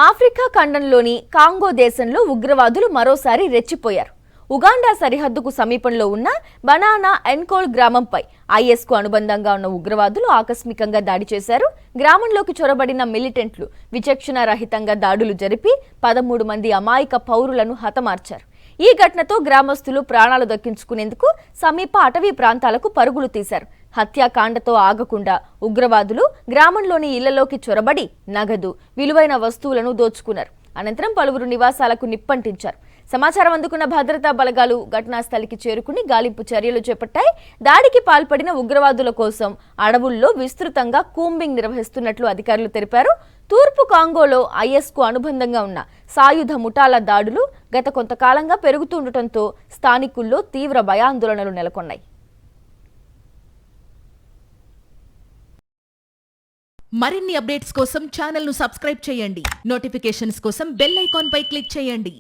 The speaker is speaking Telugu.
ఆఫ్రికా ఖండంలోని కాంగో దేశంలో ఉగ్రవాదులు మరోసారి రెచ్చిపోయారు. ఉగాండా సరిహద్దుకు సమీపంలో ఉన్న బనానా ఎన్కోల్ గ్రామంపై ఐఎస్కు అనుబంధంగా ఉన్న ఉగ్రవాదులు ఆకస్మికంగా దాడి చేశారు. గ్రామంలోకి చొరబడిన మిలిటెంట్లు విచక్షణ రహితంగా దాడులు జరిపి 13 మంది అమాయక పౌరులను హతమార్చారు. ఈ ఘటనతో గ్రామస్తులు ప్రాణాలు దక్కించుకునేందుకు సమీప అటవీ ప్రాంతాలకు పరుగులు తీశారు. హత్యాకాండతో ఆగకుండా ఉగ్రవాదులు గ్రామంలోని ఇళ్లలోకి చొరబడి నగదు, విలువైన వస్తువులను దోచుకున్నారు. అనంతరం పలువురు నివాసాలకు నిప్పంటించారు. సమాచారం అందుకున్న భద్రతా బలగాలు ఘటనా స్థలికి చేరుకుని గాలింపు చర్యలు చేపట్టాయి. దాడికి పాల్పడిన ఉగ్రవాదుల కోసం అడవుల్లో విస్తృతంగా కూంబింగ్ నిర్వహిస్తున్నట్లు అధికారులు తెలిపారు. తూర్పు కాంగోలో ఐఎస్కు అనుబంధంగా ఉన్న సాయుధ ముఠాల దాడులు గత కొంతకాలంగా పెరుగుతుండటంతో స్థానికుల్లో తీవ్ర భయాందోళనలు నెలకొన్నాయి. మరిన్ని అప్డేట్స్ కోసం ఛానల్ ను సబ్స్క్రైబ్ చేయండి. నోటిఫికేషన్స్ కోసం బెల్ ఐకాన్ పై క్లిక్ చేయండి.